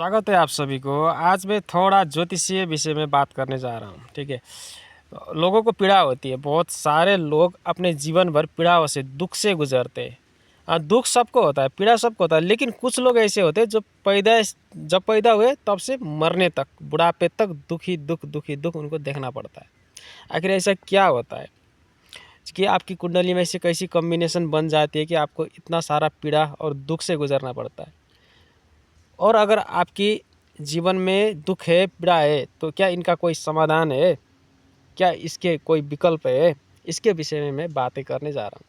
स्वागत है आप सभी को। आज मैं थोड़ा ज्योतिषीय विषय में बात करने जा रहा हूँ। ठीक है। लोगों को पीड़ा होती है, बहुत सारे लोग अपने जीवन भर पीड़ाओं से, दुख से गुजरते हैं। दुख सबको होता है, पीड़ा सबको होता है, लेकिन कुछ लोग ऐसे होते हैं जो जब पैदा हुए तब से मरने तक, बुढ़ापे तक दुख ही दुख उनको देखना पड़ता है। आखिर ऐसा क्या होता है कि आपकी कुंडली में ऐसी कैसी कॉम्बिनेशन बन जाती है कि आपको इतना सारा पीड़ा और दुख से गुजरना पड़ता है। और अगर आपकी जीवन में दुख है, पीड़ा है, तो क्या इनका कोई समाधान है? क्या इसके कोई विकल्प है? इसके विषय में मैं बातें करने जा रहा हूँ।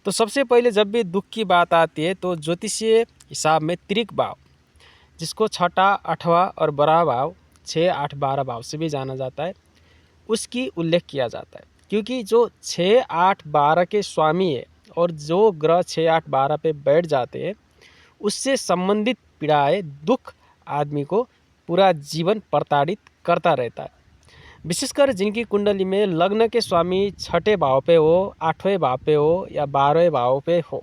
तो सबसे पहले जब भी दुख की बात आती है तो ज्योतिषीय हिसाब में त्रिक भाव, जिसको छठा, आठवां और 12वां भाव, 6, 8, 12 भाव से भी जाना जाता है, उसकी उल्लेख किया जाता है। क्योंकि जो 6, 8, 12 के स्वामी है और जो ग्रह 6, 8, 12 पे बैठ जाते हैं, उससे संबंधित पीड़ाएं, दुख आदमी को पूरा जीवन प्रताड़ित करता रहता है। विशेषकर जिनकी कुंडली में लग्न के स्वामी छठे भाव पे हो, 8वें भाव पे हो या 12वें भाव पे हो,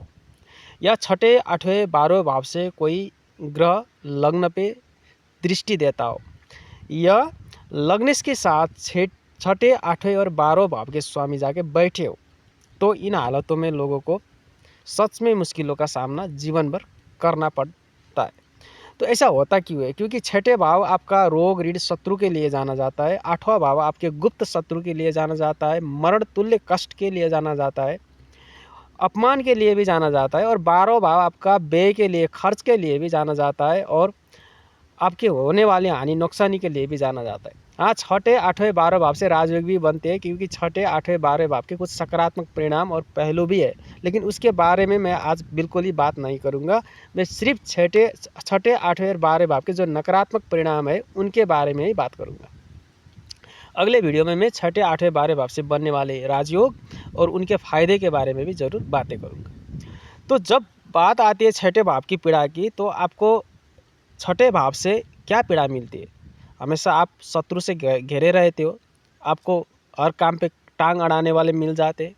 या छठे, 8वें, 12वें भाव से कोई ग्रह लग्न पे दृष्टि देता हो, या लग्न के साथ छठे, 8वें और 12वें भाव के स्वामी जाके बैठे हो, तो इन हालतों में लोगों को सच में मुश्किलों का सामना जीवन भर करना पड़ता है। तो ऐसा होता क्यों है? क्योंकि छठे भाव आपका रोग, ऋण, शत्रु के लिए जाना जाता है। 8वां भाव आपके गुप्त शत्रु के लिए जाना जाता है, मरण तुल्य कष्ट के लिए जाना जाता है, अपमान के लिए भी जाना जाता है। और 12वां भाव आपका व्यय के लिए, खर्च के लिए भी जाना जाता है, और आपके होने वाले हानि नुकसानी के लिए भी जाना जाता है। हाँ, छठे, 8वें, 12वें भाव से राजयोग भी बनते हैं, क्योंकि छठे, 8वें, 12वें भाव के कुछ सकारात्मक परिणाम और पहलू भी है, लेकिन उसके बारे में मैं आज बिल्कुल ही बात नहीं करूँगा। मैं सिर्फ छठे, 8वें और 12वें भाव के जो नकारात्मक परिणाम है उनके बारे में ही बात करूँगा। अगले वीडियो में मैं छठे, 8वें, 12वें भाव से बनने वाले राजयोग और उनके फायदे के बारे में भी ज़रूर बातें करूँगा। तो जब बात आती है छठे भाव की पीड़ा की, तो आपको छठे भाव से क्या पीड़ा मिलती है? हमेशा आप शत्रु से घिरे रहते हो, आपको हर काम पे टांग अड़ाने वाले मिल जाते हैं,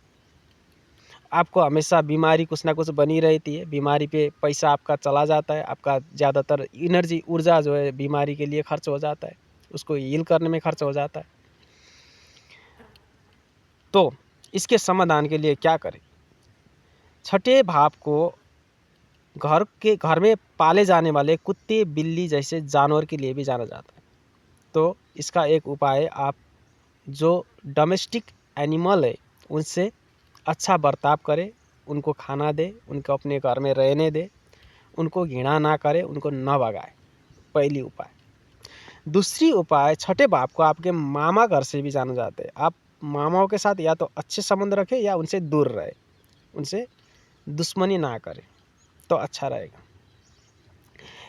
आपको हमेशा बीमारी कुछ ना कुछ बनी रहती है, बीमारी पे पैसा आपका चला जाता है, आपका ज़्यादातर एनर्जी, ऊर्जा जो है बीमारी के लिए खर्च हो जाता है, उसको हील करने में खर्च हो जाता है। तो इसके समाधान के लिए क्या करें? छठे भाव को घर में पाले जाने वाले कुत्ते, बिल्ली जैसे जानवर के लिए भी जाना जाता है। तो इसका एक उपाय है, आप जो डोमेस्टिक एनिमल है उनसे अच्छा बर्ताव करें, उनको खाना दे, उनको अपने घर में रहने दे, उनको घृणा ना करे, उनको न भगाए। पहली उपाय। दूसरी उपाय, छठे भाव को आपके मामा घर से भी जाना जाता है। आप मामाओं के साथ या तो अच्छे संबंध रखें या उनसे दूर रहे, उनसे दुश्मनी ना करें, तो अच्छा रहेगा।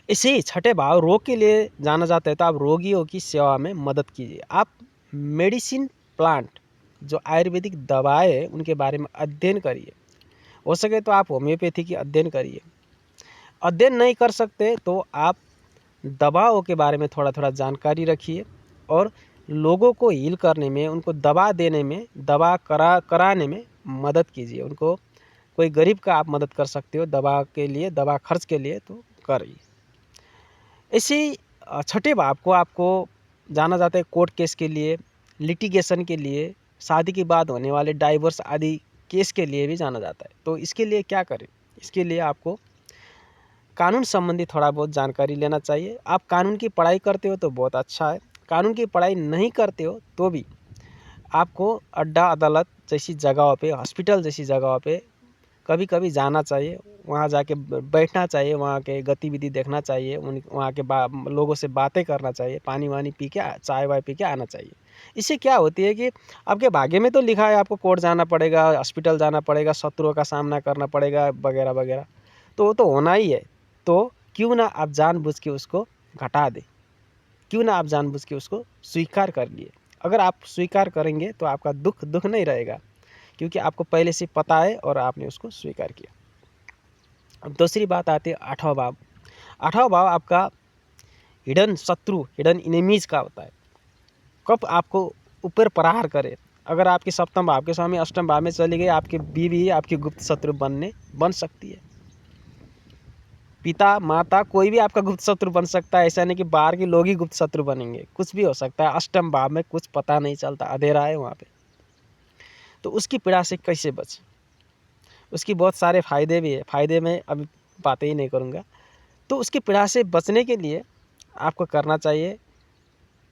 इसे ही छठे भाव रोग के लिए जाना जाता है, तो आप रोगियों की सेवा में मदद कीजिए। आप मेडिसिन प्लांट, जो आयुर्वेदिक दवाएं हैं, उनके बारे में अध्ययन करिए। हो सके तो आप होम्योपैथी की अध्ययन करिए। अध्ययन नहीं कर सकते तो आप दवाओं के बारे में थोड़ा थोड़ा जानकारी रखिए, और लोगों को हील करने में, उनको दवा देने में, दवा कराने में मदद कीजिए। उनको, कोई गरीब का आप मदद कर सकते हो दवा के लिए, दवा खर्च के लिए, तो करिए। इसी छठे भाव को आपको जाना जाता है कोर्ट केस के लिए, लिटिगेशन के लिए, शादी के बाद होने वाले डाइवोर्स आदि केस के लिए भी जाना जाता है। तो इसके लिए क्या करें? इसके लिए आपको कानून संबंधी थोड़ा बहुत जानकारी लेना चाहिए। आप कानून की पढ़ाई करते हो तो बहुत अच्छा है, कानून की पढ़ाई नहीं करते हो तो भी आपको अड्डा अदालत जैसी जगहों पे, हॉस्पिटल जैसी जगहों पे कभी कभी जाना चाहिए। वहाँ जाके बैठना चाहिए, वहाँ के गतिविधि देखना चाहिए, वहाँ के लोगों से बातें करना चाहिए, पानी वानी पी के, चाय वाय पी के आना चाहिए। इससे क्या होती है कि आपके भाग्य में तो लिखा है आपको कोर्ट जाना पड़ेगा, हॉस्पिटल जाना पड़ेगा, शत्रुओं का सामना करना पड़ेगा, वगैरह वगैरह, तो वो तो होना ही है। तो क्यों ना आप जानबूझ के उसको घटा दें, क्यों ना आप जानबूझ के उसको स्वीकार कर लिए। अगर आप स्वीकार करेंगे तो आपका दुख दुख नहीं रहेगा, क्योंकि आपको पहले से पता है और आपने उसको स्वीकार किया। अब दूसरी बात आती है 8वां भाव। 8वां भाव आपका हिडन शत्रु, हिडन इनेमीज का होता है। कब आपको ऊपर प्रहार करे? अगर आपके सप्तम भाव के स्वामी अष्टम भाव में चली गई, आपकी बीवी आपकी गुप्त शत्रु बन सकती है। पिता माता कोई भी आपका गुप्त शत्रु बन सकता है। ऐसा नहीं कि बाहर के लोग ही गुप्त शत्रु बनेंगे, कुछ भी हो सकता है। अष्टम भाव में कुछ पता नहीं चलता, अंधेरा है वहाँ पे। तो उसकी पीड़ा से कैसे बचें? उसकी बहुत सारे फायदे भी है, फायदे में अभी बातें ही नहीं करूँगा। तो उसकी पीड़ा से बचने के लिए आपको करना चाहिए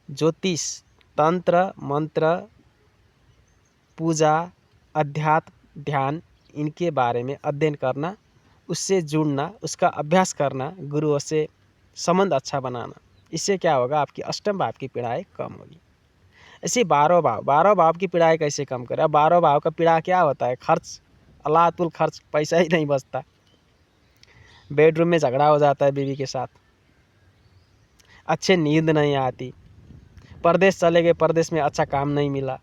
ज्योतिष, तंत्र, मंत्र, पूजा, अध्यात्म, ध्यान, इनके बारे में अध्ययन करना, उससे जुड़ना, उसका अभ्यास करना, गुरुओं से संबंध अच्छा बनाना। इससे क्या होगा, आपकी अष्टम भाव की पीड़ाएं कम होगी। ऐसे 12 भाव की पीड़ाएं कैसे कम करें? अब 12 भाव का पीड़ा क्या होता है? खर्च, अल्लातुल खर्च, पैसा ही नहीं बचता। बेडरूम में झगड़ा हो जाता है बीवी के साथ, अच्छे नींद नहीं आती, परदेश चले गए, परदेश में अच्छा काम नहीं मिला,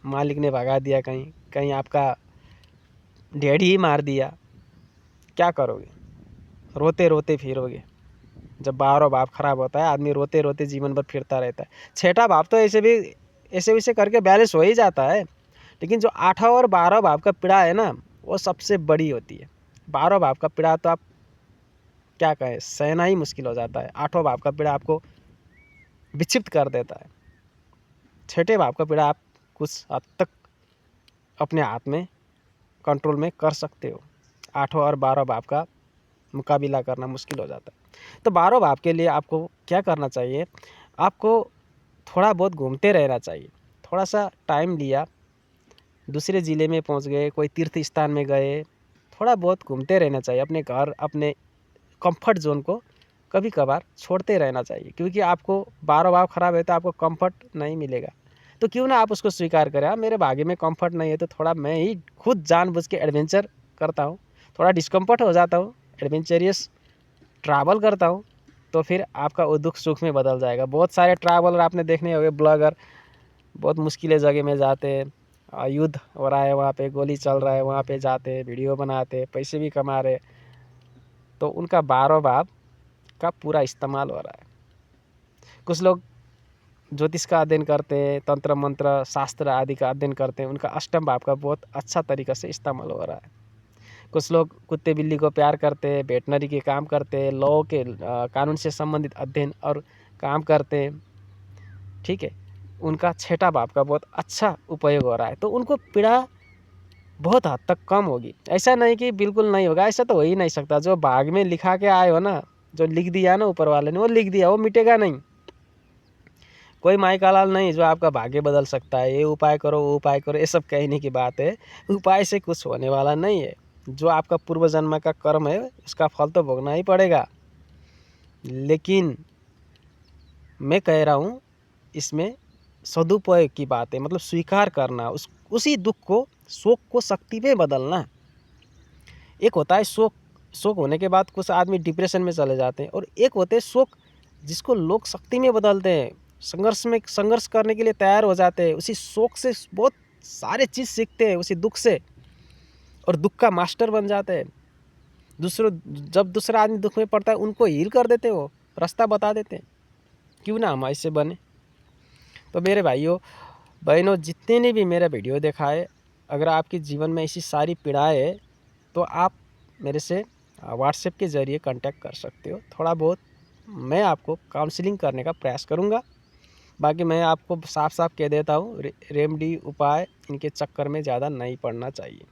मालिक ने भगा दिया, कहीं कहीं आपका ढेड़ी ही मार दिया, क्या करोगे? रोते रोते फिरोगे। जब 12 भाव खराब होता है, आदमी रोते रोते जीवन भर फिरता रहता है। 6ठा भाव तो ऐसे वैसे करके बैलेंस हो ही जाता है, लेकिन जो 8वां और 12 भाव का पीड़ा है ना, वो सबसे बड़ी होती है। 12 भाव का पीड़ा तो आप क्या कहें, सहना ही मुश्किल हो जाता है। 8वां भाव का पीड़ा आपको विक्षिप्त कर देता है। 6ठे भाव का पीड़ा आप कुछ हद तक अपने हाथ में कंट्रोल में कर सकते हो। 8वां और 12 भाव का मुकाबला करना मुश्किल हो जाता है। तो 12 भाव के लिए आपको क्या करना चाहिए? आपको थोड़ा बहुत घूमते रहना चाहिए। थोड़ा सा टाइम लिया, दूसरे ज़िले में पहुंच गए, कोई तीर्थ स्थान में गए, थोड़ा बहुत घूमते रहना चाहिए। अपने घर, अपने कंफर्ट जोन को कभी कभार छोड़ते रहना चाहिए, क्योंकि आपको 12 भाव खराब है तो आपको कंफर्ट नहीं मिलेगा। तो क्यों ना आप उसको स्वीकार करें, हाँ मेरे भाग्य में कंफर्ट नहीं है तो थोड़ा मैं ही खुद जानबूझ के एडवेंचर करता हूँ, थोड़ा डिस्कम्फर्ट हो जाता हूँ, एडवेंचरियस ट्रैवल करता हूँ, तो फिर आपका वो दुख सुख में बदल जाएगा। बहुत सारे ट्रैवलर आपने देखने होंगे, ब्लॉगर, बहुत मुश्किलें जगह में जाते हैं, युद्ध हो रहा है वहाँ पे, गोली चल रहा है वहाँ पे जाते, वीडियो बनाते, पैसे भी कमा रहे, तो उनका 12 भाव का पूरा इस्तेमाल हो रहा है। कुछ लोग ज्योतिष का अध्ययन करते हैं, तंत्र मंत्र शास्त्र आदि का अध्ययन करते हैं, उनका अष्टम भाव का बहुत अच्छा तरीक़ा से इस्तेमाल हो रहा है। कुछ लोग कुत्ते बिल्ली को प्यार करते हैं, वेटनरी के काम करते हैं, लॉ के कानून से संबंधित अध्ययन और काम करते हैं, ठीक है, उनका 6ठा भाव का बहुत अच्छा उपयोग हो रहा है। तो उनको पीड़ा बहुत हद तक कम होगी। ऐसा नहीं कि बिल्कुल नहीं होगा, ऐसा तो हो ही नहीं सकता। जो भाग में लिखा के आए हो ना, जो लिख दिया ना ऊपर वाले ने, वो लिख दिया, वो मिटेगा नहीं। कोई माई का लाल नहीं जो आपका भाग्य बदल सकता है, ये उपाय करो वो उपाय करो, ये सब कहने की बात है। उपाय से कुछ होने वाला नहीं है। जो आपका पूर्व जन्म का कर्म है उसका फल तो भोगना ही पड़ेगा। लेकिन मैं कह रहा हूँ इसमें सदुपयोग की बात है, मतलब स्वीकार करना, उसी दुख को, शोक को शक्ति में बदलना। एक होता है शोक, शोक होने के बाद कुछ आदमी डिप्रेशन में चले जाते हैं, और एक होते हैं शोक जिसको लोग शक्ति में बदलते हैं, संघर्ष करने के लिए तैयार हो जाते हैं। उसी शोक से बहुत सारे चीज़ सीखते हैं, उसी दुख से, और दुख का मास्टर बन जाते हैं। जब दूसरा आदमी दुख में पड़ता है उनको हील कर देते, वो रास्ता बता देते हैं। क्यों ना हम ऐसे बने? तो मेरे भाइयों बहनों, जितने ने भी मेरा वीडियो देखा है, अगर आपके जीवन में ऐसी सारी पीड़ाएँ है तो आप मेरे से व्हाट्सएप के ज़रिए कांटेक्ट कर सकते हो। थोड़ा बहुत मैं आपको काउंसलिंग करने का प्रयास करूँगा। बाकी मैं आपको साफ साफ कह देता हूँ, रेमेडी उपाय इनके चक्कर में ज़्यादा नहीं पड़ना चाहिए,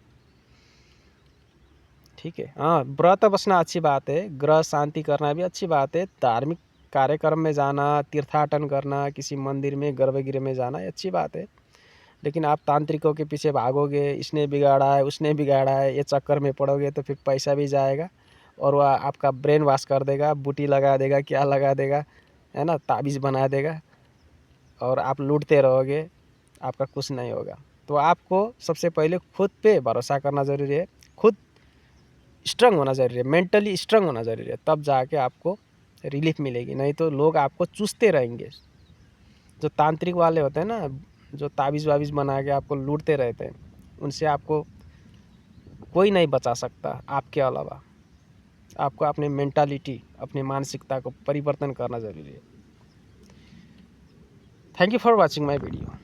ठीक है। हाँ, व्रत बसना अच्छी बात है, ग्रह शांति करना भी अच्छी बात है, धार्मिक कार्यक्रम में जाना, तीर्थाटन करना, किसी मंदिर में, गर्भगृह में जाना, ये अच्छी बात है। लेकिन आप तांत्रिकों के पीछे भागोगे, इसने बिगाड़ा है, उसने बिगाड़ा है, ये चक्कर में पड़ोगे तो फिर पैसा भी जाएगा, और वह आपका ब्रेन वॉश कर देगा, बूटी लगा देगा, क्या लगा देगा, है ना, ताबीज़ बना देगा, और आप लूटते रहोगे, आपका कुछ नहीं होगा। तो आपको सबसे पहले खुद पे भरोसा करना ज़रूरी है, खुद स्ट्रांग होना ज़रूरी है, मेंटली स्ट्रांग होना ज़रूरी है, तब जाके आपको रिलीफ मिलेगी। नहीं तो लोग आपको चूसते रहेंगे। जो तांत्रिक वाले होते हैं ना, जो ताबीज़ वाबीज़ बना के आपको लूटते रहते हैं, उनसे आपको कोई नहीं बचा सकता आपके अलावा। आपको अपनी मेंटालिटी, अपनी मानसिकता को परिवर्तन करना ज़रूरी है। Thank you for watching my video.